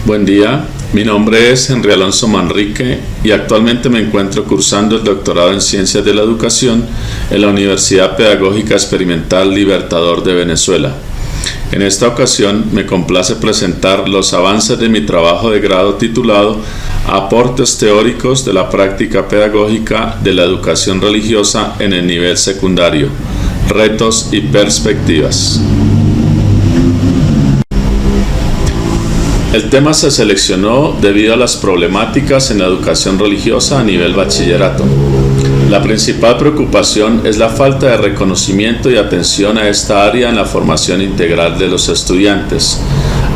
Buen día, mi nombre es Henry Alonso Manrique y actualmente me encuentro cursando el doctorado en Ciencias de la Educación en la Universidad Pedagógica Experimental Libertador de Venezuela. En esta ocasión me complace presentar los avances de mi trabajo de grado titulado Aportes teóricos de la práctica pedagógica de la educación religiosa en el nivel secundario, retos y perspectivas. El tema se seleccionó debido a las problemáticas en la educación religiosa a nivel bachillerato. La principal preocupación es la falta de reconocimiento y atención a esta área en la formación integral de los estudiantes.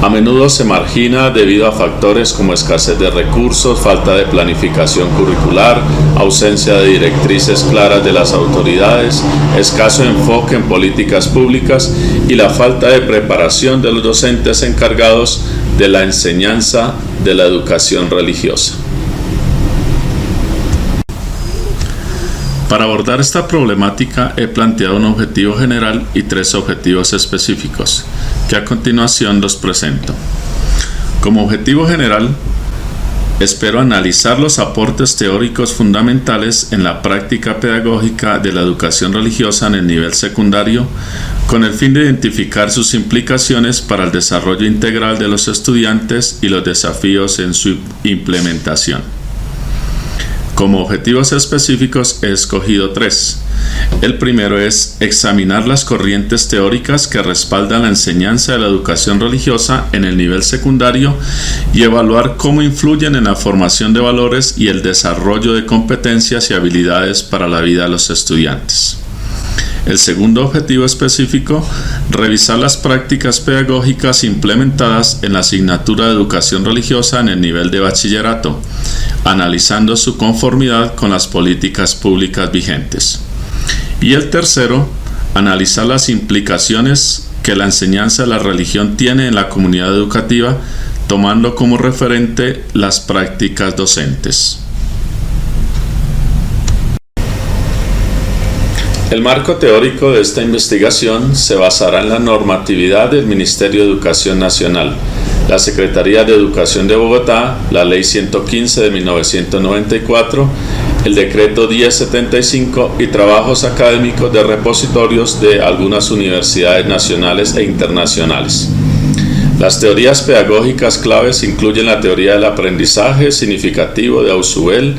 A menudo se margina debido a factores como escasez de recursos, falta de planificación curricular, ausencia de directrices claras de las autoridades, escaso enfoque en políticas públicas y la falta de preparación de los docentes encargados de la enseñanza de la educación religiosa. Para abordar esta problemática he planteado un objetivo general y 3 objetivos específicos, que a continuación los presento. Como objetivo general, espero analizar los aportes teóricos fundamentales en la práctica pedagógica de la educación religiosa en el nivel secundario, con el fin de identificar sus implicaciones para el desarrollo integral de los estudiantes y los desafíos en su implementación. Como objetivos específicos he escogido 3. El primero es examinar las corrientes teóricas que respaldan la enseñanza de la educación religiosa en el nivel secundario y evaluar cómo influyen en la formación de valores y el desarrollo de competencias y habilidades para la vida de los estudiantes. El segundo objetivo específico, revisar las prácticas pedagógicas implementadas en la asignatura de educación religiosa en el nivel de bachillerato, analizando su conformidad con las políticas públicas vigentes. Y el tercero, analizar las implicaciones que la enseñanza de la religión tiene en la comunidad educativa, tomando como referente las prácticas docentes. El marco teórico de esta investigación se basará en la normatividad del Ministerio de Educación Nacional, la Secretaría de Educación de Bogotá, la Ley 115 de 1994, el Decreto 1075 y trabajos académicos de repositorios de algunas universidades nacionales e internacionales. Las teorías pedagógicas claves incluyen la teoría del aprendizaje significativo de Ausubel,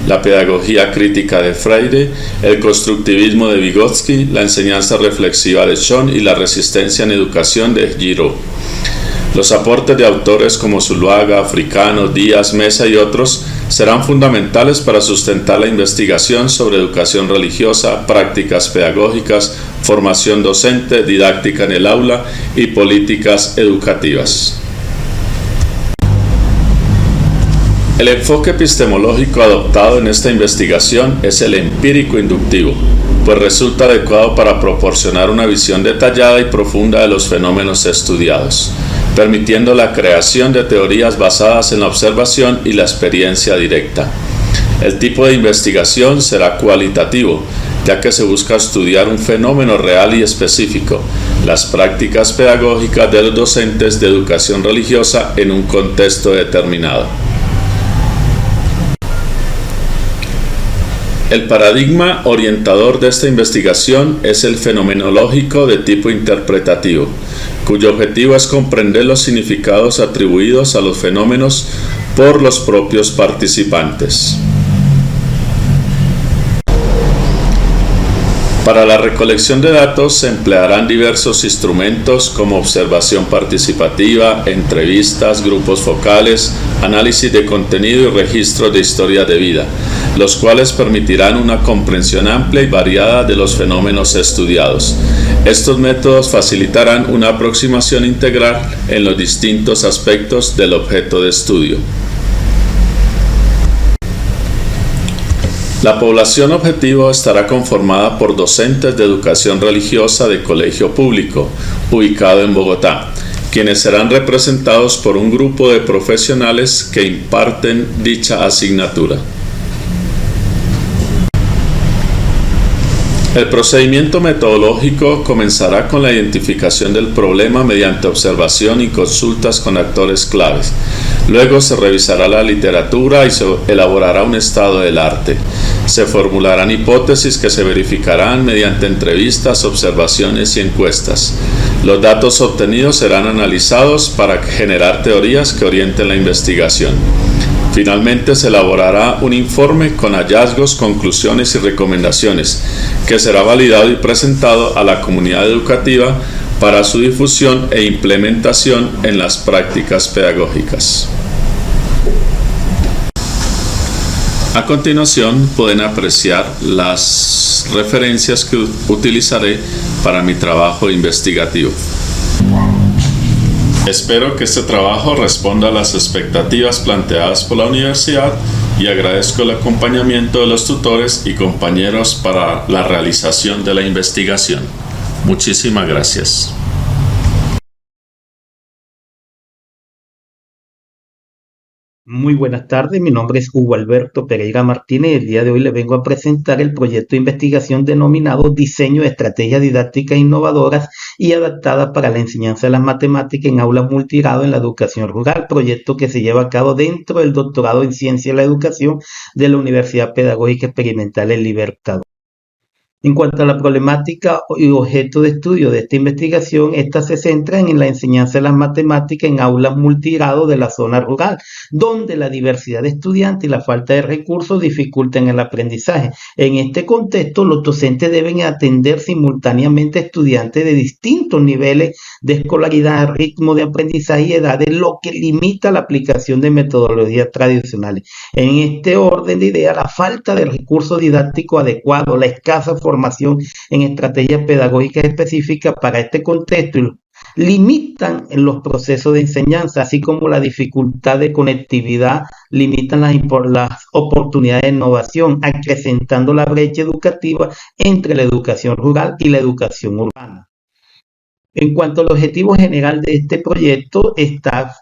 la pedagogía crítica de Freire, el constructivismo de Vygotsky, la enseñanza reflexiva de Schoen y la resistencia en educación de Giraud. Los aportes de autores como Zuluaga, Africano, Díaz, Mesa y otros serán fundamentales para sustentar la investigación sobre educación religiosa, prácticas pedagógicas, formación docente, didáctica en el aula y políticas educativas. El enfoque epistemológico adoptado en esta investigación es el empírico-inductivo, pues resulta adecuado para proporcionar una visión detallada y profunda de los fenómenos estudiados, permitiendo la creación de teorías basadas en la observación y la experiencia directa. El tipo de investigación será cualitativo, ya que se busca estudiar un fenómeno real y específico, las prácticas pedagógicas de los docentes de educación religiosa en un contexto determinado. El paradigma orientador de esta investigación es el fenomenológico de tipo interpretativo, cuyo objetivo es comprender los significados atribuidos a los fenómenos por los propios participantes. Para la recolección de datos se emplearán diversos instrumentos como observación participativa, entrevistas, grupos focales, análisis de contenido y registros de historia de vida, los cuales permitirán una comprensión amplia y variada de los fenómenos estudiados. Estos métodos facilitarán una aproximación integral en los distintos aspectos del objeto de estudio. La población objetivo estará conformada por docentes de educación religiosa de colegio público, ubicado en Bogotá, quienes serán representados por un grupo de profesionales que imparten dicha asignatura. El procedimiento metodológico comenzará con la identificación del problema mediante observación y consultas con actores claves. Luego se revisará la literatura y se elaborará un estado del arte. Se formularán hipótesis que se verificarán mediante entrevistas, observaciones y encuestas. Los datos obtenidos serán analizados para generar teorías que orienten la investigación. Finalmente se elaborará un informe con hallazgos, conclusiones y recomendaciones, que será validado y presentado a la comunidad educativa para su difusión e implementación en las prácticas pedagógicas. A continuación pueden apreciar las referencias que utilizaré para mi trabajo investigativo. Espero que este trabajo responda a las expectativas planteadas por la universidad y agradezco el acompañamiento de los tutores y compañeros para la realización de la investigación. Muchísimas gracias. Muy buenas tardes, mi nombre es Hugo Alberto Pereira Martínez y el día de hoy le vengo a presentar el proyecto de investigación denominado Diseño de Estrategias Didácticas Innovadoras y Adaptadas para la Enseñanza de las Matemáticas en Aulas Multigrado en la Educación Rural, proyecto que se lleva a cabo dentro del Doctorado en Ciencia de la Educación de la Universidad Pedagógica Experimental El Libertador. En cuanto a la problemática y objeto de estudio de esta investigación, esta se centra en la enseñanza de las matemáticas en aulas multigrado de la zona rural, donde la diversidad de estudiantes y la falta de recursos dificultan el aprendizaje. En este contexto, los docentes deben atender simultáneamente a estudiantes de distintos niveles de escolaridad, ritmo de aprendizaje y edades, lo que limita la aplicación de metodologías tradicionales. En este orden de ideas, la falta de recursos didácticos adecuados, la escasa formación en estrategias pedagógicas específicas para este contexto limitan los procesos de enseñanza, así como la dificultad de conectividad limitan las oportunidades de innovación, acrecentando la brecha educativa entre la educación rural y la educación urbana. En cuanto al objetivo general de este proyecto, está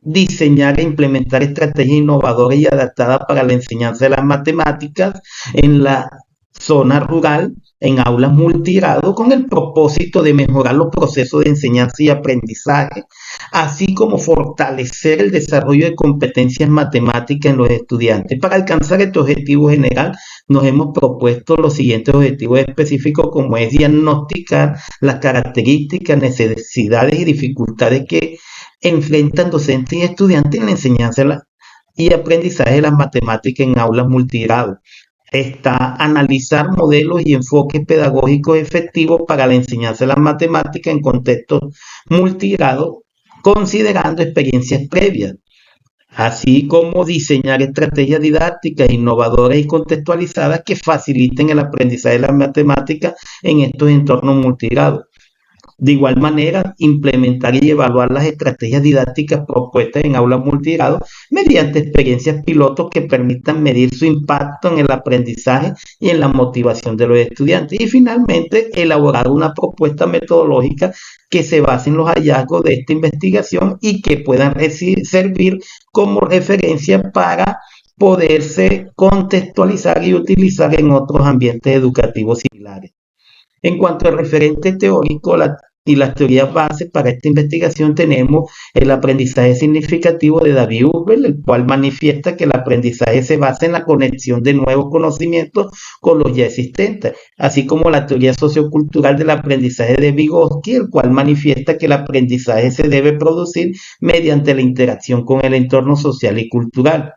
diseñar e implementar estrategias innovadoras y adaptadas para la enseñanza de las matemáticas en la zona rural, en aulas multigrado, con el propósito de mejorar los procesos de enseñanza y aprendizaje, así como fortalecer el desarrollo de competencias matemáticas en los estudiantes. Para alcanzar este objetivo general, nos hemos propuesto los siguientes objetivos específicos, como es diagnosticar las características, necesidades y dificultades que enfrentan docentes y estudiantes en la enseñanza y aprendizaje de las matemáticas en aulas multigrado. Está analizar modelos y enfoques pedagógicos efectivos para la enseñanza de las matemáticas en contextos multigrado, considerando experiencias previas, así como diseñar estrategias didácticas innovadoras y contextualizadas que faciliten el aprendizaje de las matemáticas en estos entornos multigrado. De igual manera, implementar y evaluar las estrategias didácticas propuestas en aulas multigrado mediante experiencias pilotos que permitan medir su impacto en el aprendizaje y en la motivación de los estudiantes. Y finalmente, elaborar una propuesta metodológica que se base en los hallazgos de esta investigación y que puedan servir como referencia para poderse contextualizar y utilizar en otros ambientes educativos similares. En cuanto al referente teórico y las teorías bases para esta investigación, tenemos el aprendizaje significativo de David Hubel, el cual manifiesta que el aprendizaje se basa en la conexión de nuevos conocimientos con los ya existentes, así como la teoría sociocultural del aprendizaje de Vygotsky, el cual manifiesta que el aprendizaje se debe producir mediante la interacción con el entorno social y cultural.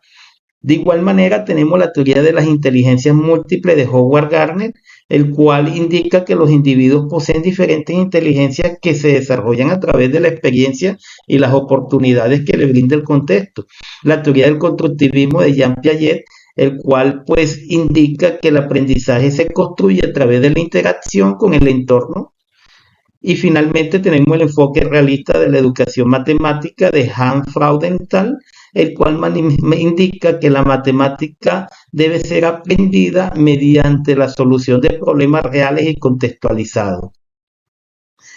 De igual manera, tenemos la teoría de las inteligencias múltiples de Howard Gardner, el cual indica que los individuos poseen diferentes inteligencias que se desarrollan a través de la experiencia y las oportunidades que le brinda el contexto. La teoría del constructivismo de Jean Piaget, el cual pues indica que el aprendizaje se construye a través de la interacción con el entorno. Y finalmente tenemos el enfoque realista de la educación matemática de Hans Freudenthal, el cual indica que la matemática debe ser aprendida mediante la solución de problemas reales y contextualizados.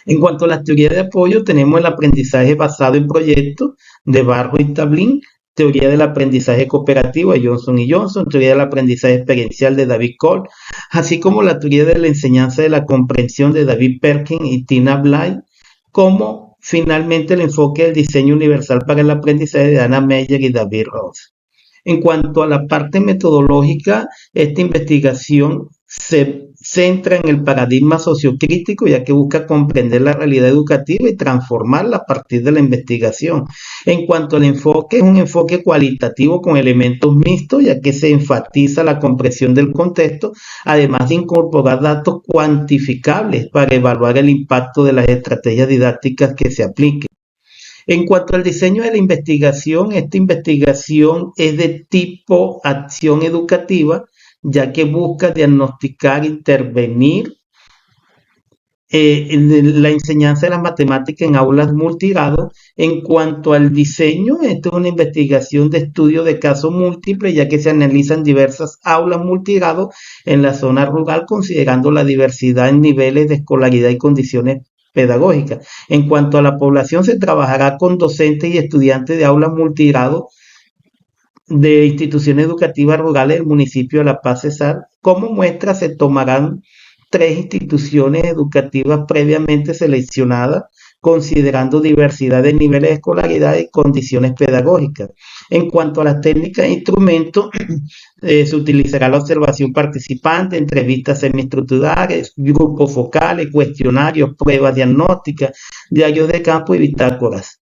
En cuanto a las teorías de apoyo, tenemos el aprendizaje basado en proyectos de Barro y Tablin, teoría del aprendizaje cooperativo de Johnson y Johnson, teoría del aprendizaje experiencial de David Cole, así como la teoría de la enseñanza de la comprensión de David Perkin y Tina Bly, como finalmente el enfoque del diseño universal para el aprendizaje de Anna Meyer y David Ross. En cuanto a la parte metodológica, esta investigación se centra en el paradigma sociocrítico, ya que busca comprender la realidad educativa y transformarla a partir de la investigación. En cuanto al enfoque, es un enfoque cualitativo con elementos mixtos, ya que se enfatiza la comprensión del contexto, además de incorporar datos cuantificables para evaluar el impacto de las estrategias didácticas que se apliquen. En cuanto al diseño de la investigación, esta investigación es de tipo acción educativa, ya que busca diagnosticar, intervenir en la enseñanza de las matemáticas en aulas multigrado. En cuanto al diseño, esto es una investigación de estudio de casos múltiples, ya que se analizan diversas aulas multigrado en la zona rural, considerando la diversidad en niveles de escolaridad y condiciones pedagógicas. En cuanto a la población, se trabajará con docentes y estudiantes de aulas multigrado de instituciones educativas rurales del municipio de La Paz, Cesar. Como muestra, se tomarán 3 instituciones educativas previamente seleccionadas, considerando diversidad de niveles de escolaridad y condiciones pedagógicas. En cuanto a las técnicas e instrumentos, se utilizará la observación participante, entrevistas semiestructurales, grupos focales, cuestionarios, pruebas diagnósticas, diarios de campo y bitácoras.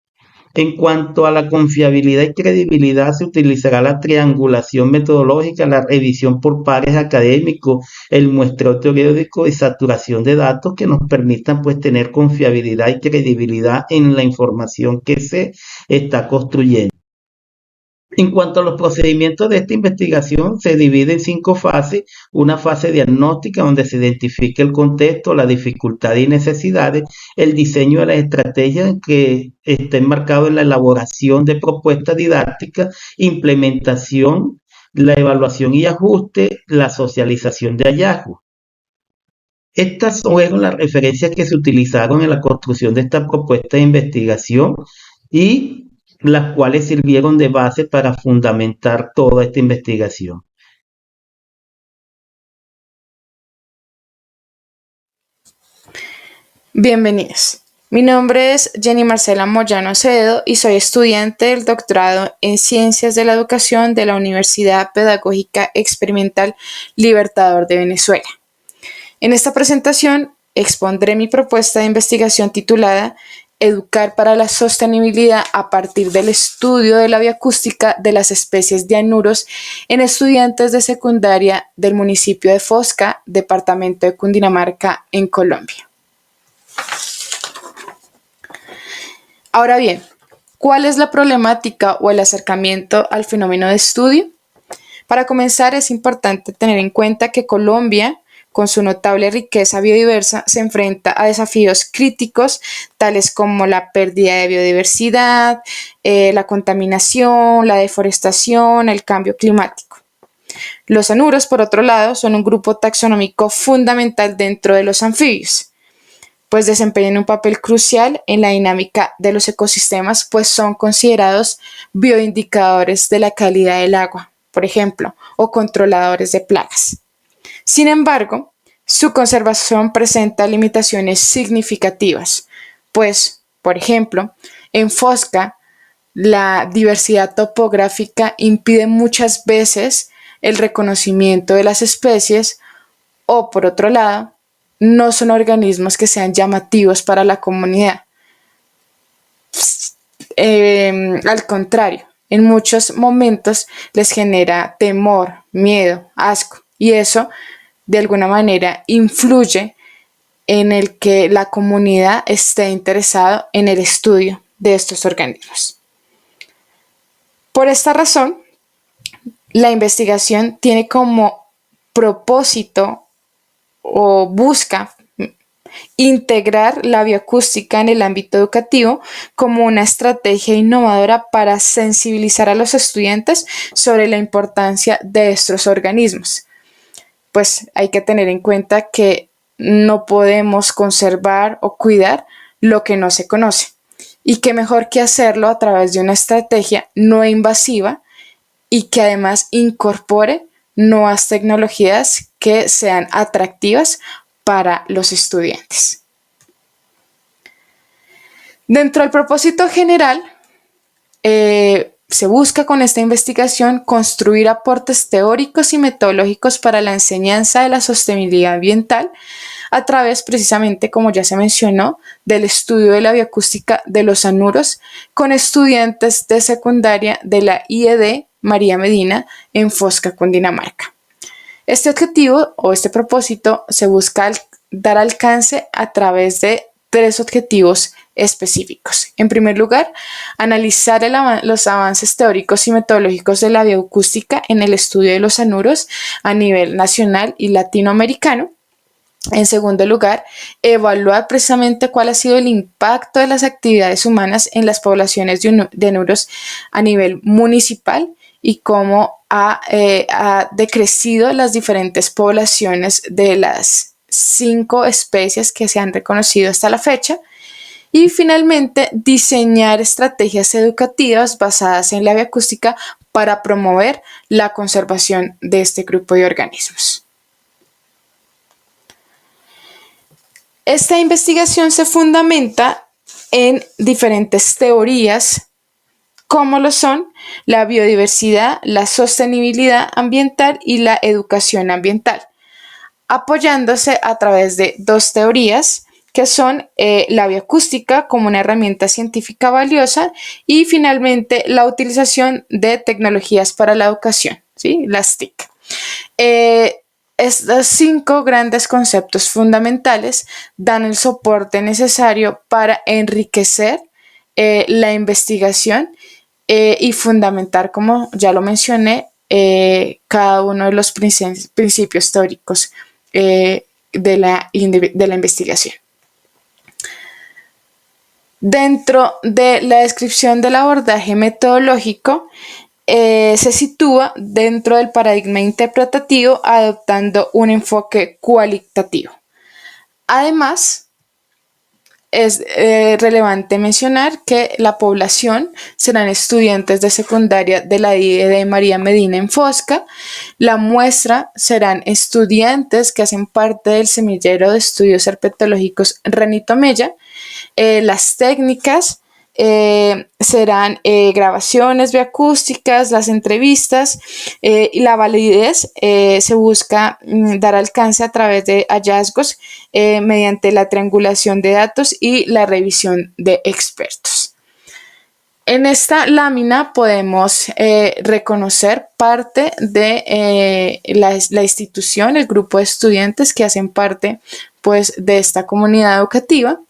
En cuanto a la confiabilidad y credibilidad, se utilizará la triangulación metodológica, la revisión por pares académicos, el muestreo teórico y saturación de datos que nos permitan pues tener confiabilidad y credibilidad en la información que se está construyendo. En cuanto a los procedimientos de esta investigación, se divide en 5 fases. Una fase diagnóstica donde se identifica el contexto, la dificultad y necesidades, el diseño de las estrategias que está enmarcado en la elaboración de propuestas didácticas, implementación, la evaluación y ajuste, la socialización de hallazgos. Estas fueron las referencias que se utilizaron en la construcción de esta propuesta de investigación y las cuales sirvieron de base para fundamentar toda esta investigación. Bienvenidos. Mi nombre es Jenny Marcela Moyano Acevedo y soy estudiante del doctorado en Ciencias de la Educación de la Universidad Pedagógica Experimental Libertador de Venezuela. En esta presentación expondré mi propuesta de investigación titulada Educar para la sostenibilidad a partir del estudio de la bioacústica de las especies de anuros en estudiantes de secundaria del municipio de Fosca, departamento de Cundinamarca, en Colombia. Ahora bien, ¿cuál es la problemática o el acercamiento al fenómeno de estudio? Para comenzar, es importante tener en cuenta que Colombia, con su notable riqueza biodiversa, se enfrenta a desafíos críticos tales como la pérdida de biodiversidad, la contaminación, la deforestación, el cambio climático. Los anuros, por otro lado, son un grupo taxonómico fundamental dentro de los anfibios, pues desempeñan un papel crucial en la dinámica de los ecosistemas, pues son considerados bioindicadores de la calidad del agua, por ejemplo, o controladores de plagas. Sin embargo, su conservación presenta limitaciones significativas, pues, por ejemplo, en Fosca, la diversidad topográfica impide muchas veces el reconocimiento de las especies o, por otro lado, no son organismos que sean llamativos para la comunidad. Al contrario, en muchos momentos les genera temor, miedo, asco, y eso de alguna manera influye en el que la comunidad esté interesada en el estudio de estos organismos. Por esta razón, la investigación tiene como propósito o busca integrar la bioacústica en el ámbito educativo como una estrategia innovadora para sensibilizar a los estudiantes sobre la importancia de estos organismos. Pues hay que tener en cuenta que no podemos conservar o cuidar lo que no se conoce. Y qué mejor que hacerlo a través de una estrategia no invasiva y que además incorpore nuevas tecnologías que sean atractivas para los estudiantes. Dentro del propósito general, se busca con esta investigación construir aportes teóricos y metodológicos para la enseñanza de la sostenibilidad ambiental a través, precisamente, como ya se mencionó, del estudio de la bioacústica de los anuros con estudiantes de secundaria de la IED María Medina en Fosca, Cundinamarca. Este objetivo o este propósito se busca dar alcance a través de 3 objetivos específicos. En primer lugar, analizar los avances teóricos y metodológicos de la bioacústica en el estudio de los anuros a nivel nacional y latinoamericano. En segundo lugar, evaluar precisamente cuál ha sido el impacto de las actividades humanas en las poblaciones de anuros a nivel municipal y cómo ha decrecido las diferentes poblaciones de las 5 especies que se han reconocido hasta la fecha. Y finalmente, diseñar estrategias educativas basadas en la bioacústica para promover la conservación de este grupo de organismos. Esta investigación se fundamenta en diferentes teorías, como lo son la biodiversidad, la sostenibilidad ambiental y la educación ambiental, apoyándose a través de 2 teorías que son la bioacústica como una herramienta científica valiosa y finalmente la utilización de tecnologías para la educación, ¿sí? Las TIC. Estos 5 grandes conceptos fundamentales dan el soporte necesario para enriquecer la investigación y fundamentar, como ya lo mencioné, cada uno de los principios teóricos de la investigación. Dentro de la descripción del abordaje metodológico, se sitúa dentro del paradigma interpretativo adoptando un enfoque cualitativo. Además, es relevante mencionar que la población serán estudiantes de secundaria de la IED María Medina en Fosca. La muestra serán estudiantes que hacen parte del semillero de estudios herpetológicos Renito Mella. Las técnicas serán grabaciones bioacústicas, las entrevistas y la validez se busca dar alcance a través de hallazgos mediante la triangulación de datos y la revisión de expertos. En esta lámina podemos reconocer parte de la institución, el grupo de estudiantes que hacen parte, pues, de esta comunidad educativa.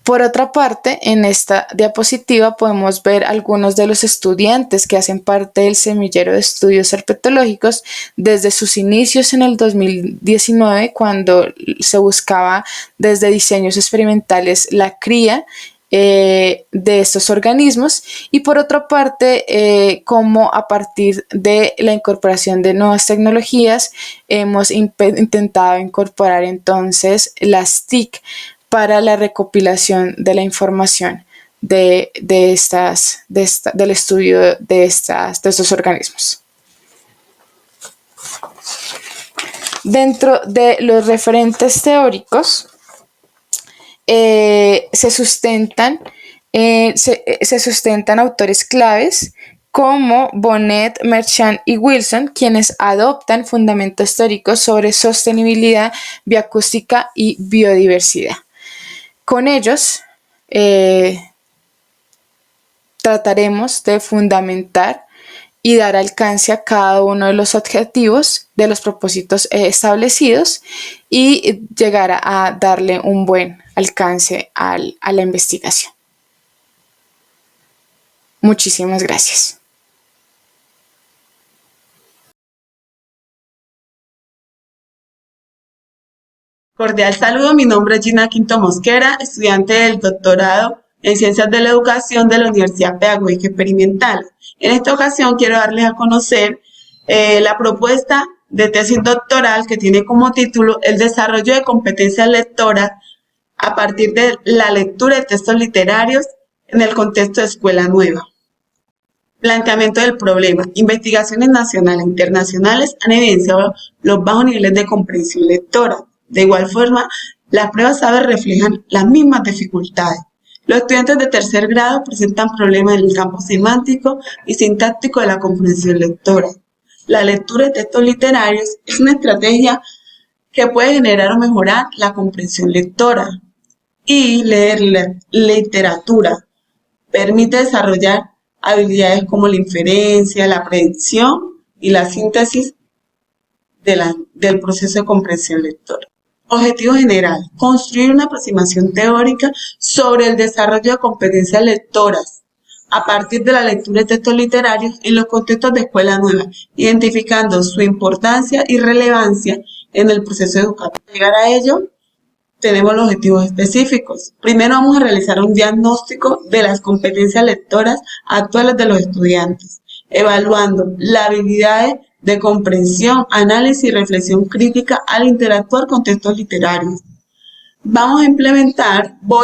Por otra parte, en esta diapositiva podemos ver algunos de los estudiantes que hacen parte del semillero de estudios herpetológicos desde sus inicios en el 2019, cuando se buscaba desde diseños experimentales la cría de estos organismos, y por otra parte, cómo a partir de la incorporación de nuevas tecnologías hemos intentado incorporar entonces las TIC para la recopilación de la información del estudio de estos organismos. Dentro de los referentes teóricos se sustentan autores claves como Bonnet, Merchant y Wilson, quienes adoptan fundamentos teóricos sobre sostenibilidad, bioacústica y biodiversidad. Con ellos trataremos de fundamentar y dar alcance a cada uno de los objetivos de los propósitos establecidos y llegar a darle un buen alcance a la investigación. Muchísimas gracias. Cordial saludo, mi nombre es Gina Quinto Mosquera, estudiante del doctorado en Ciencias de la Educación de la Universidad Pedagógica Experimental. En esta ocasión quiero darles a conocer la propuesta de tesis doctoral que tiene como título El desarrollo de competencias lectoras a partir de la lectura de textos literarios en el contexto de escuela nueva. Planteamiento del problema. Investigaciones nacionales e internacionales han evidenciado los bajos niveles de comprensión lectora. De igual forma, las pruebas saber reflejan las mismas dificultades. Los estudiantes de tercer grado presentan problemas en el campo semántico y sintáctico de la comprensión lectora. La lectura de textos literarios es una estrategia que puede generar o mejorar la comprensión lectora. Y leer la literatura permite desarrollar habilidades como la inferencia, la predicción y la síntesis del proceso de comprensión lectora. Objetivo general: construir una aproximación teórica sobre el desarrollo de competencias lectoras a partir de la lectura de textos literarios en los contextos de escuela nueva, identificando su importancia y relevancia en el proceso educativo. Para llegar a ello, tenemos los objetivos específicos. Primero vamos a realizar un diagnóstico de las competencias lectoras actuales de los estudiantes, evaluando las habilidades de comprensión, análisis y reflexión crítica al interactuar con textos literarios. Voy a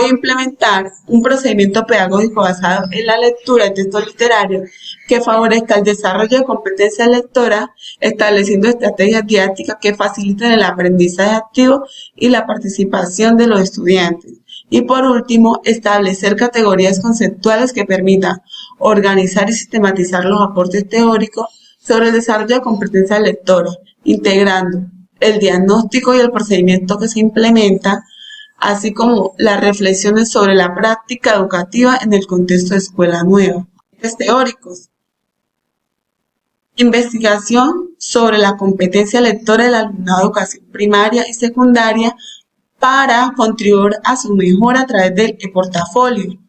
implementar un procedimiento pedagógico basado en la lectura de textos literarios que favorezca el desarrollo de competencias lectoras, estableciendo estrategias didácticas que faciliten el aprendizaje activo y la participación de los estudiantes. Y por último, establecer categorías conceptuales que permitan organizar y sistematizar los aportes teóricos sobre el desarrollo de competencias lectoras, integrando el diagnóstico y el procedimiento que se implementa, así como las reflexiones sobre la práctica educativa en el contexto de escuela nueva. Teóricos. Investigación sobre la competencia lectora del alumnado de educación primaria y secundaria para contribuir a su mejora a través del e-portafolio.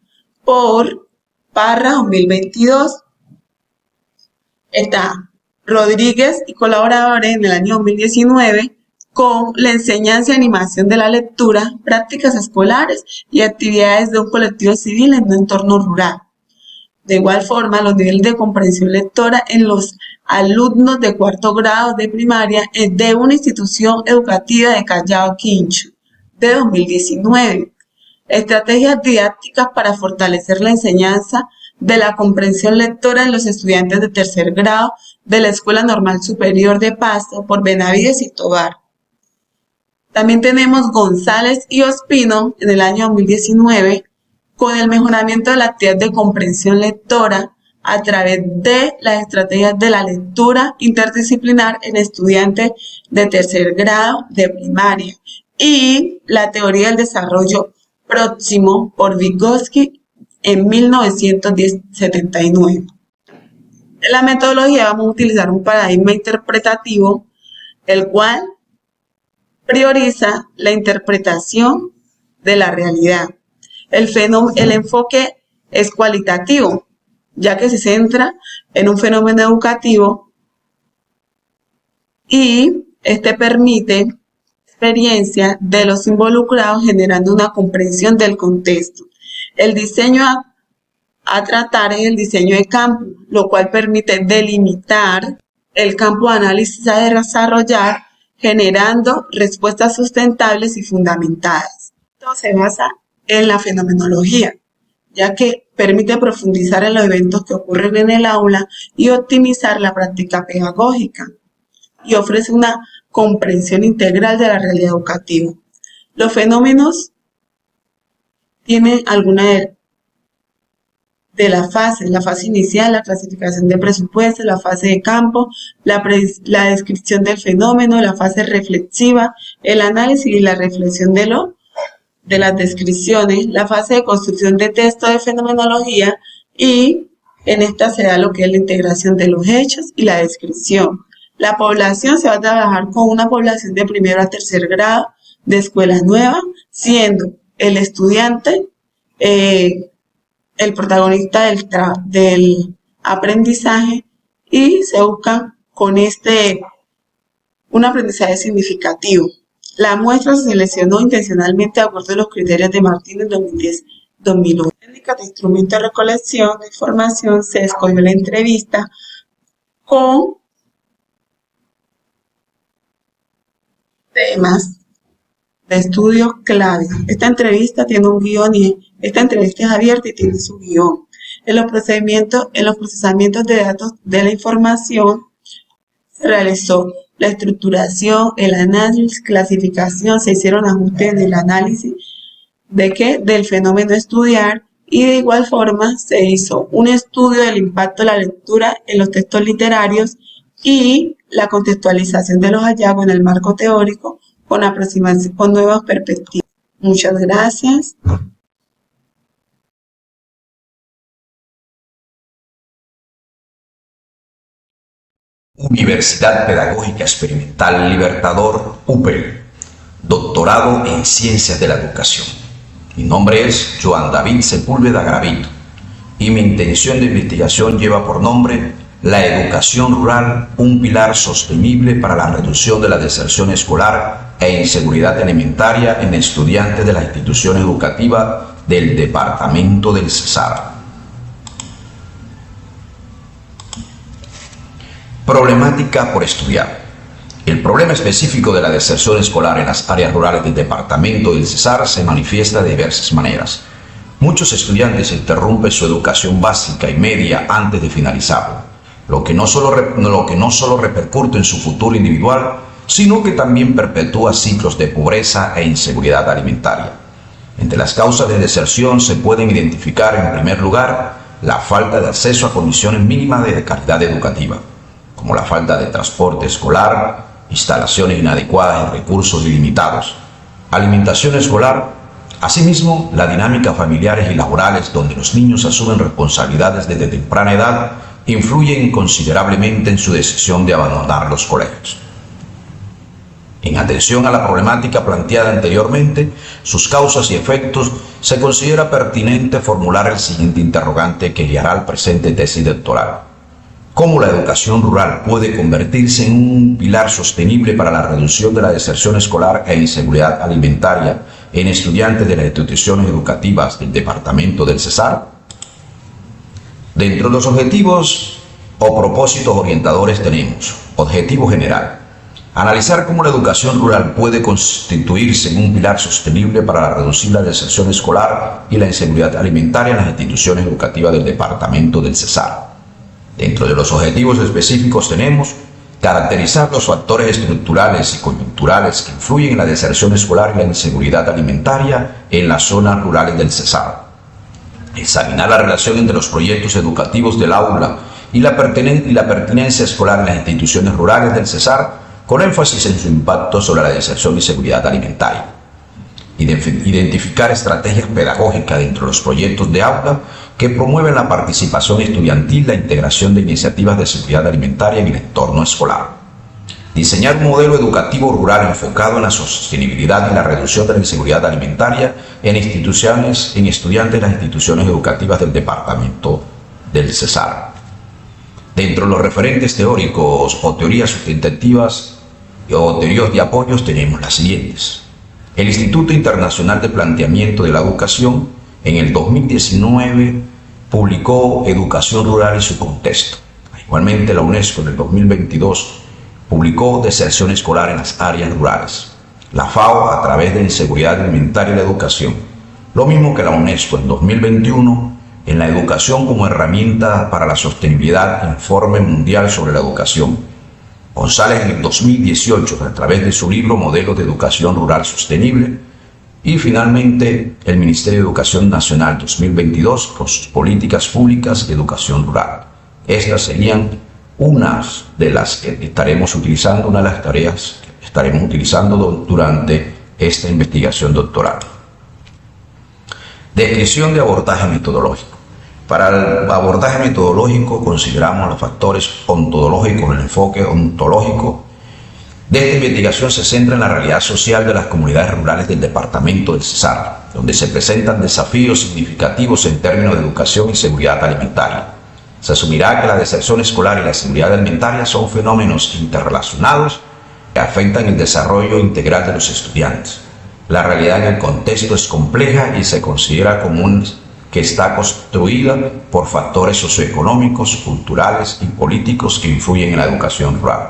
Por Parra 2022. Está Rodríguez y colaboradores en el año 2019 con la enseñanza y animación de la lectura, prácticas escolares y actividades de un colectivo civil en un entorno rural. De igual forma, los niveles de comprensión lectora en los alumnos de cuarto grado de primaria de una institución educativa de Callao Quincho, de 2019. Estrategias didácticas para fortalecer la enseñanza de la comprensión lectora en los estudiantes de tercer grado de la Escuela Normal Superior de Pasto por Benavides y Tobar. También tenemos González y Ospino en el año 2019 con el mejoramiento de la actividad de comprensión lectora a través de las estrategias de la lectura interdisciplinar en estudiantes de tercer grado de primaria y la teoría del desarrollo próximo por Vygotsky en 1979. En la metodología vamos a utilizar un paradigma interpretativo, el cual prioriza la interpretación de la realidad. El enfoque es cualitativo, ya que se centra en un fenómeno educativo y este permite experiencia de los involucrados generando una comprensión del contexto. El diseño a tratar es el diseño de campo, lo cual permite delimitar el campo de análisis a desarrollar, generando respuestas sustentables y fundamentadas. Esto se basa en la fenomenología, ya que permite profundizar en los eventos que ocurren en el aula y optimizar la práctica pedagógica, y ofrece una comprensión integral de la realidad educativa. Los fenómenos tienen alguna de la fase inicial, la clasificación de presupuestos, la fase de campo, la descripción del fenómeno, la fase reflexiva, el análisis y la reflexión de las descripciones, la fase de construcción de texto de fenomenología, y en esta se da lo que es la integración de los hechos y la descripción. La población se va a trabajar con una población de primero a tercer grado de escuela nueva, siendo el estudiante el protagonista del aprendizaje, y se busca con un aprendizaje significativo. La muestra se seleccionó intencionalmente de acuerdo a los criterios de Martínez 2010-2001. Técnicas de instrumento de recolección de información, se escogió la entrevista con temas estudio clave. Esta entrevista tiene un guión y esta entrevista es abierta y tiene su guión. En los procesamientos de datos de la información se realizó la estructuración, el análisis, clasificación, se hicieron ajustes en el análisis del fenómeno a estudiar, y de igual forma se hizo un estudio del impacto de la lectura en los textos literarios y la contextualización de los hallazgos en el marco teórico con aproximación con nuevas perspectivas. Muchas gracias. Universidad Pedagógica Experimental Libertador, UPEL, doctorado en Ciencias de la Educación. Mi nombre es Joan David Sepúlveda Gravito y mi intención de investigación lleva por nombre La educación rural, un pilar sostenible para la reducción de la deserción escolar e inseguridad alimentaria en estudiantes de la institución educativa del departamento del Cesar. Problemática por estudiar. El problema específico de la deserción escolar en las áreas rurales del departamento del Cesar se manifiesta de diversas maneras. Muchos estudiantes interrumpen su educación básica y media antes de finalizarla, lo que no solo repercute en su futuro individual, sino que también perpetúa ciclos de pobreza e inseguridad alimentaria. Entre las causas de deserción se pueden identificar, en primer lugar, la falta de acceso a condiciones mínimas de calidad educativa, como la falta de transporte escolar, instalaciones inadecuadas y recursos ilimitados, alimentación escolar, asimismo la dinámica familiares y laborales donde los niños asumen responsabilidades desde temprana edad influyen considerablemente en su decisión de abandonar los colegios. En atención a la problemática planteada anteriormente, sus causas y efectos, se considera pertinente formular el siguiente interrogante que guiará al presente tesis doctoral. ¿Cómo la educación rural puede convertirse en un pilar sostenible para la reducción de la deserción escolar e inseguridad alimentaria en estudiantes de las instituciones educativas del departamento del Cesar? Dentro de los objetivos o propósitos orientadores tenemos: objetivo general, analizar cómo la educación rural puede constituirse en un pilar sostenible para reducir la deserción escolar y la inseguridad alimentaria en las instituciones educativas del departamento del Cesar. Dentro de los objetivos específicos tenemos: caracterizar los factores estructurales y coyunturales que influyen en la deserción escolar y la inseguridad alimentaria en las zonas rurales del Cesar. Examinar la relación entre los proyectos educativos del aula y la pertinencia escolar en las instituciones rurales del Cesar, con énfasis en su impacto sobre la deserción y seguridad alimentaria. Identificar estrategias pedagógicas dentro de los proyectos de aula que promueven la participación estudiantil, la integración de iniciativas de seguridad alimentaria en el entorno escolar. Diseñar un modelo educativo rural enfocado en la sostenibilidad y la reducción de la inseguridad alimentaria en estudiantes de las instituciones educativas del departamento del Cesar. Dentro de los referentes teóricos o teorías sustentativas o teorías de apoyos tenemos las siguientes. El Instituto Internacional de Planteamiento de la Educación en el 2019 publicó Educación Rural y su contexto. Igualmente la UNESCO en el 2022 publicó Deserción escolar en las áreas rurales. La FAO a través de Inseguridad alimentaria y la educación. Lo mismo que la UNESCO en 2021 en la educación como herramienta para la sostenibilidad, Informe Mundial sobre la Educación. González en el 2018 a través de su libro Modelos de Educación Rural Sostenible, y finalmente el Ministerio de Educación Nacional 2022 con sus políticas públicas de educación rural. Estas serían unas de las que estaremos utilizando, una de las tareas que estaremos utilizando durante esta investigación doctoral. Descripción de abordaje metodológico. Para el abordaje metodológico consideramos los factores ontológicos. El enfoque ontológico de esta investigación se centra en la realidad social de las comunidades rurales del departamento del Cesar, donde se presentan desafíos significativos en términos de educación y seguridad alimentaria. Se asumirá que la deserción escolar y la seguridad alimentaria son fenómenos interrelacionados que afectan el desarrollo integral de los estudiantes. La realidad en el contexto es compleja y se considera común que está construida por factores socioeconómicos, culturales y políticos que influyen en la educación rural.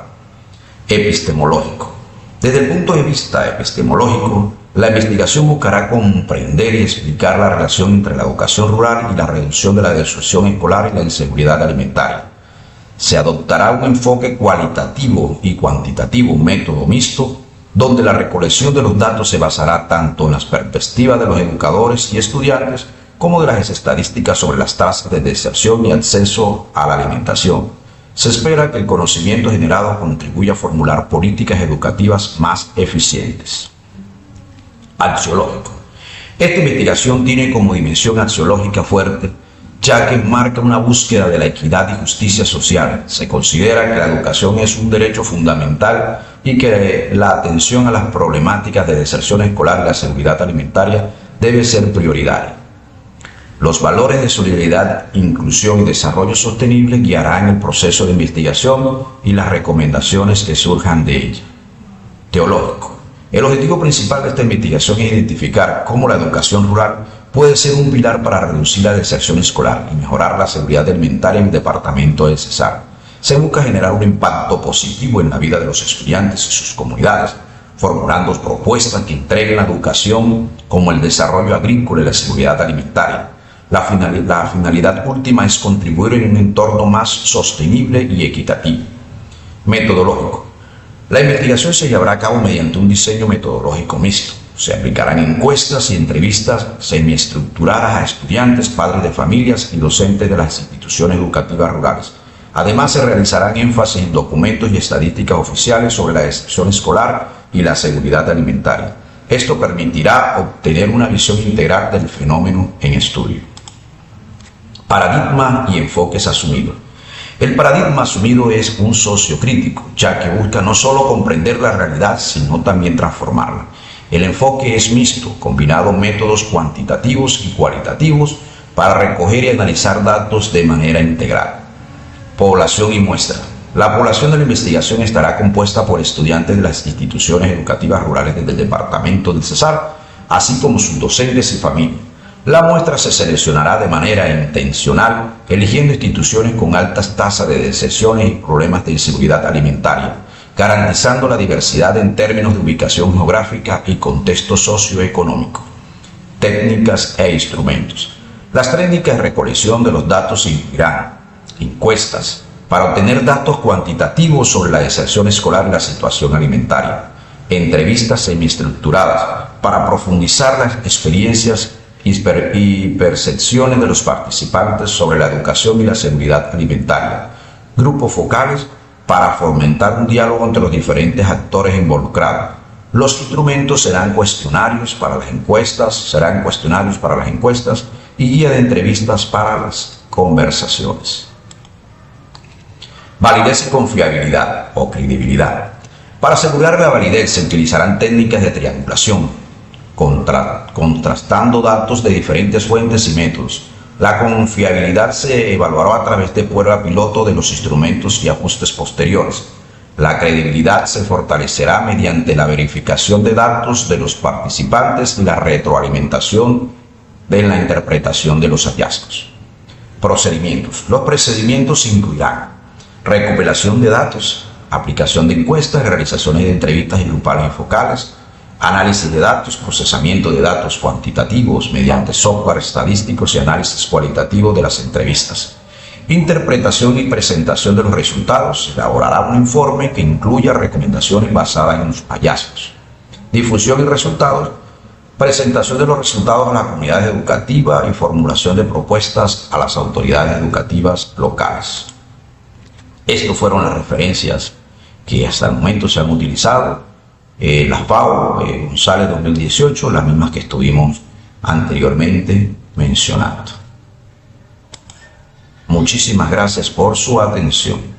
Epistemológico. Desde el punto de vista epistemológico, La investigación buscará comprender y explicar la relación entre la educación rural y la reducción de la deserción escolar y la inseguridad alimentaria. Se adoptará un enfoque cualitativo y cuantitativo, un método mixto, donde la recolección de los datos se basará tanto en las perspectivas de los educadores y estudiantes como de las estadísticas sobre las tasas de deserción y acceso a la alimentación. Se espera que el conocimiento generado contribuya a formular políticas educativas más eficientes. Axiológico. Esta investigación tiene como dimensión axiológica fuerte, ya que marca una búsqueda de la equidad y justicia social. Se considera que la educación es un derecho fundamental y que la atención a las problemáticas de deserción escolar y la seguridad alimentaria debe ser prioritaria. Los valores de solidaridad, inclusión y desarrollo sostenible guiarán el proceso de investigación y las recomendaciones que surjan de ella. Teológico. El objetivo principal de esta investigación es identificar cómo la educación rural puede ser un pilar para reducir la deserción escolar y mejorar la seguridad alimentaria en el departamento del Cesar. Se busca generar un impacto positivo en la vida de los estudiantes y sus comunidades, formulando propuestas que integren la educación como el desarrollo agrícola y la seguridad alimentaria. La finalidad última es contribuir en un entorno más sostenible y equitativo. Metodológico. La investigación se llevará a cabo mediante un diseño metodológico mixto. Se aplicarán encuestas y entrevistas semiestructuradas a estudiantes, padres de familias y docentes de las instituciones educativas rurales. Además, se realizarán énfasis en documentos y estadísticas oficiales sobre la deserción escolar y la seguridad alimentaria. Esto permitirá obtener una visión integral del fenómeno en estudio. Paradigma y enfoques asumidos. El paradigma asumido es un sociocrítico, ya que busca no solo comprender la realidad, sino también transformarla. El enfoque es mixto, combinando métodos cuantitativos y cualitativos para recoger y analizar datos de manera integral. Población y muestra. La población de la investigación estará compuesta por estudiantes de las instituciones educativas rurales del departamento del Cesar, así como sus docentes y familias. La muestra se seleccionará de manera intencional, eligiendo instituciones con altas tasas de deserciones y problemas de inseguridad alimentaria, garantizando la diversidad en términos de ubicación geográfica y contexto socioeconómico. Técnicas e instrumentos. Las técnicas de recolección de los datos incluirán encuestas para obtener datos cuantitativos sobre la deserción escolar y la situación alimentaria, entrevistas semiestructuradas para profundizar las experiencias y percepciones de los participantes sobre la educación y la seguridad alimentaria, grupos focales para fomentar un diálogo entre los diferentes actores involucrados. Los instrumentos serán cuestionarios para las encuestas, y guía de entrevistas para las conversaciones. Validez y confiabilidad o credibilidad. Para asegurar la validez se utilizarán técnicas de triangulación, contrastando datos de diferentes fuentes y métodos. La confiabilidad se evaluará a través de prueba piloto de los instrumentos y ajustes posteriores. La credibilidad se fortalecerá mediante la verificación de datos de los participantes y la retroalimentación de la interpretación de los hallazgos. Procedimientos. Los procedimientos incluirán recopilación de datos, aplicación de encuestas, realizaciones de entrevistas y grupales y focales, análisis de datos, procesamiento de datos cuantitativos mediante software estadísticos y análisis cualitativo de las entrevistas. Interpretación y presentación de los resultados. Se elaborará un informe que incluya recomendaciones basadas en los hallazgos. Difusión y resultados. Presentación de los resultados a las comunidades educativas y formulación de propuestas a las autoridades educativas locales. Estas fueron las referencias que hasta el momento se han utilizado. La FAO, González 2018, las mismas que estuvimos anteriormente mencionando. Muchísimas gracias por su atención.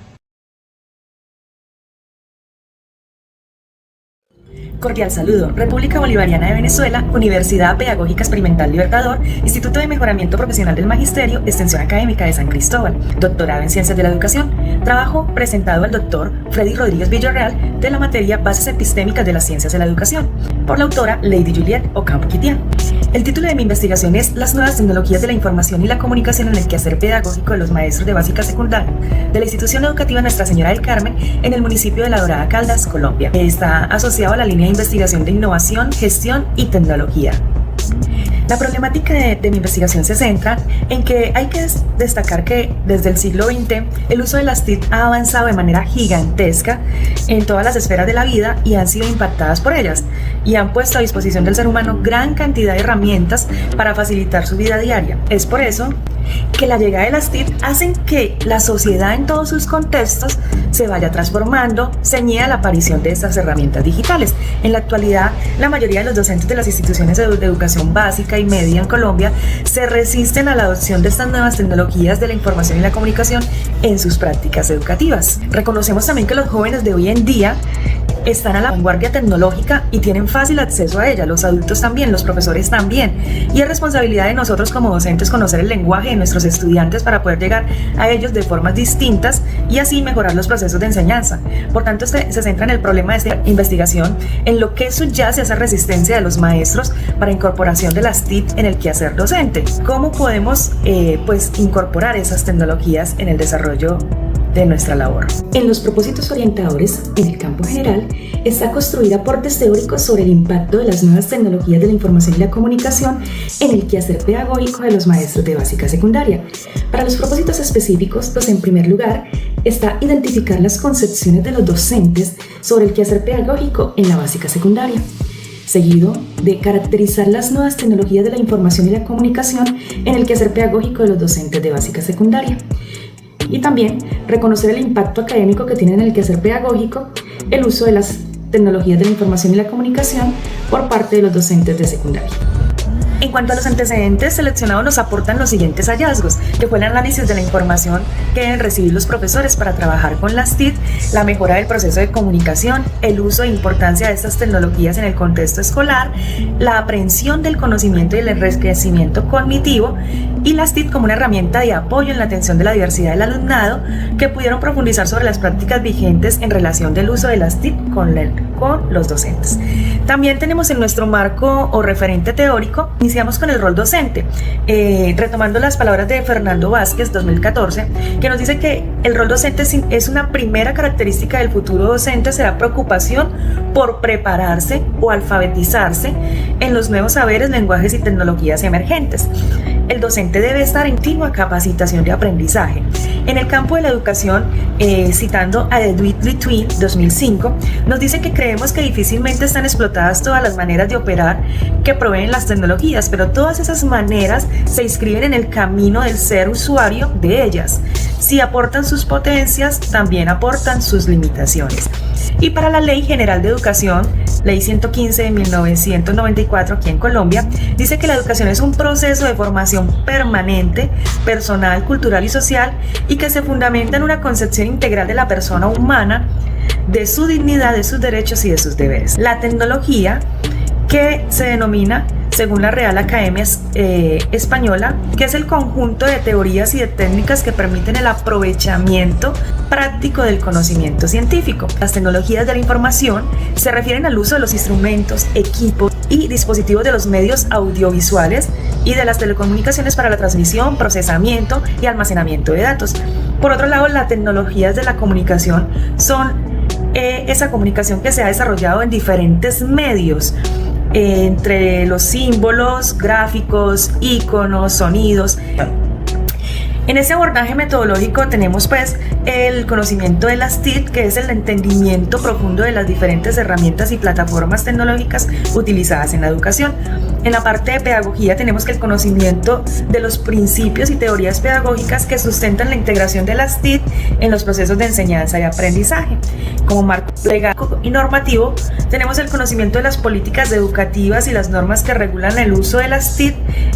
Cordial saludo. República Bolivariana de Venezuela, Universidad Pedagógica Experimental Libertador, Instituto de Mejoramiento Profesional del Magisterio, Extensión Académica de San Cristóbal, Doctorado en Ciencias de la Educación. Trabajo presentado al Dr. Freddy Rodríguez Villarreal de la materia Bases Epistémicas de las Ciencias de la Educación, por la autora Lady Juliette Ocampo Quitián. El título de mi investigación es Las nuevas tecnologías de la información y la comunicación en el quehacer pedagógico de los maestros de básica secundaria de la institución educativa Nuestra Señora del Carmen en el municipio de La Dorada, Caldas, Colombia. Está asociado a la línea de investigación de innovación, gestión y tecnología. La problemática de mi investigación se centra en que hay que destacar que desde el siglo XX el uso de las TIC ha avanzado de manera gigantesca en todas las esferas de la vida y han sido impactadas por ellas y han puesto a disposición del ser humano gran cantidad de herramientas para facilitar su vida diaria. Es por eso que la llegada de las TIC hacen que la sociedad en todos sus contextos se vaya transformando, ceñida a la aparición de estas herramientas digitales. En la actualidad, la mayoría de los docentes de las instituciones de educación básica y media en Colombia se resisten a la adopción de estas nuevas tecnologías de la información y la comunicación en sus prácticas educativas. Reconocemos también que los jóvenes de hoy en día están a la vanguardia tecnológica y tienen fácil acceso a ella, los adultos también, los profesores también, y es responsabilidad de nosotros como docentes conocer el lenguaje de nuestros estudiantes para poder llegar a ellos de formas distintas y así mejorar los procesos de enseñanza. Por tanto, se centra en el problema de esta investigación, en lo que subyace a esa resistencia de los maestros para incorporación de las TIC en el quehacer docente. ¿Cómo podemos incorporar esas tecnologías en el desarrollo de nuestra labor? En los propósitos orientadores, en el campo general, está construir aportes teóricos sobre el impacto de las nuevas tecnologías de la información y la comunicación en el quehacer pedagógico de los maestros de básica secundaria. Para los propósitos específicos, pues en primer lugar, está identificar las concepciones de los docentes sobre el quehacer pedagógico en la básica secundaria, seguido de caracterizar las nuevas tecnologías de la información y la comunicación en el quehacer pedagógico de los docentes de básica secundaria. Y también reconocer el impacto académico que tiene en el quehacer pedagógico el uso de las tecnologías de la información y la comunicación por parte de los docentes de secundaria. En cuanto a los antecedentes seleccionados, nos aportan los siguientes hallazgos, que fue el análisis de la información que deben recibir los profesores para trabajar con las TIC, la mejora del proceso de comunicación, el uso e importancia de estas tecnologías en el contexto escolar, la aprehensión del conocimiento y el enriquecimiento cognitivo, y las TIC como una herramienta de apoyo en la atención de la diversidad del alumnado, que pudieron profundizar sobre las prácticas vigentes en relación del uso de las TIC con los docentes. También tenemos en nuestro marco o referente teórico, iniciamos con el rol docente, retomando las palabras de Fernando Vázquez, 2014, que nos dice que el rol docente es una primera característica del futuro docente, será preocupación por prepararse o alfabetizarse en los nuevos saberes, lenguajes y tecnologías emergentes. El docente debe estar en continua capacitación de aprendizaje. En el campo de la educación, citando a Edwin Litwin, 2005, nos dice que creemos que difícilmente están explotadas todas las maneras de operar que proveen las tecnologías, pero todas esas maneras se inscriben en el camino del ser usuario de ellas. Si aportan sus potencias, también aportan sus limitaciones. Y para la Ley General de Educación, Ley 115 de 1994 aquí en Colombia, dice que la educación es un proceso de formación permanente, personal, cultural y social, y que se fundamenta en una concepción integral de la persona humana, de su dignidad, de sus derechos y de sus deberes. La tecnología, que se denomina, según la Real Academia Española, que es el conjunto de teorías y de técnicas que permiten el aprovechamiento práctico del conocimiento científico. Las tecnologías de la información se refieren al uso de los instrumentos, equipos y dispositivos de los medios audiovisuales y de las telecomunicaciones para la transmisión, procesamiento y almacenamiento de datos. Por otro lado, las tecnologías de la comunicación son esa comunicación que se ha desarrollado en diferentes medios, entre los símbolos, gráficos, iconos, sonidos. En este abordaje metodológico tenemos el conocimiento de las TIC, que es el entendimiento profundo de las diferentes herramientas y plataformas tecnológicas utilizadas en la educación. En la parte de pedagogía tenemos que el conocimiento de los principios y teorías pedagógicas que sustentan la integración de las TIC en los procesos de enseñanza y aprendizaje. Como marco legal y normativo tenemos el conocimiento de las políticas educativas y las normas que regulan el uso de las TIC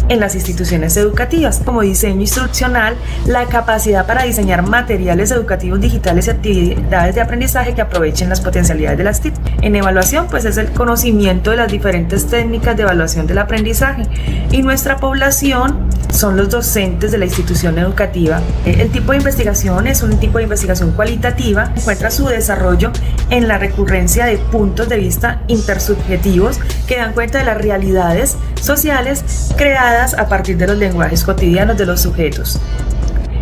en las instituciones educativas. Como diseño instruccional, la capacidad para diseñar materiales educativos digitales y actividades de aprendizaje que aprovechen las potencialidades de las TIC. En evaluación, pues es el conocimiento de las diferentes técnicas de evaluación del aprendizaje, y nuestra población son los docentes de la institución educativa. El tipo de investigación es un tipo de investigación cualitativa, encuentra su desarrollo en la recurrencia de puntos de vista intersubjetivos que dan cuenta de las realidades sociales creadas a partir de los lenguajes cotidianos de los sujetos.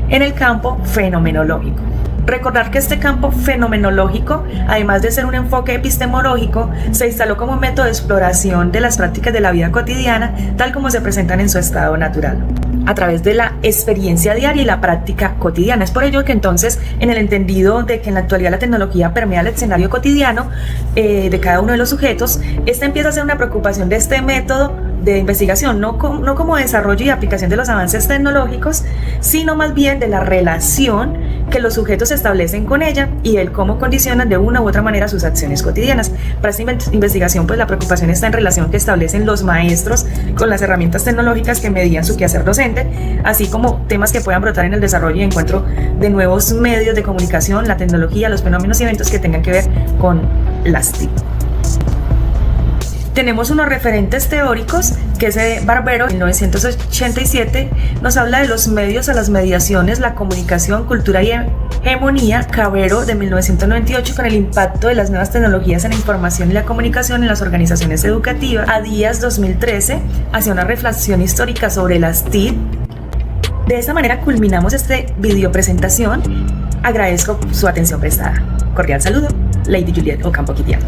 En el campo fenomenológico. Recordar que este campo fenomenológico, además de ser un enfoque epistemológico, se instaló como método de exploración de las prácticas de la vida cotidiana, tal como se presentan en su estado natural, a través de la experiencia diaria y la práctica cotidiana. Es por ello que entonces, en el entendido de que en la actualidad la tecnología permea el escenario cotidiano de cada uno de los sujetos, esta empieza a ser una preocupación de este método de investigación, no como desarrollo y aplicación de los avances tecnológicos, sino más bien de la relación que los sujetos establecen con ella y el cómo condicionan de una u otra manera sus acciones cotidianas. Para esta investigación, pues la preocupación está en relación que establecen los maestros con las herramientas tecnológicas que medían su quehacer docente, así como temas que puedan brotar en el desarrollo y encuentro de nuevos medios de comunicación, la tecnología, los fenómenos y eventos que tengan que ver con las TIC. Tenemos unos referentes teóricos, que es Barbero, en 1987, nos habla de los medios a las mediaciones, la comunicación, cultura y hegemonía. Cabero, de 1998, con el impacto de las nuevas tecnologías en la información y la comunicación en las organizaciones educativas. A Díaz, 2013, hacia una reflexión histórica sobre las TIC. De esta manera culminamos este video presentación. Agradezco su atención prestada. Cordial saludo, Lady Juliet Ocampo Quitiano.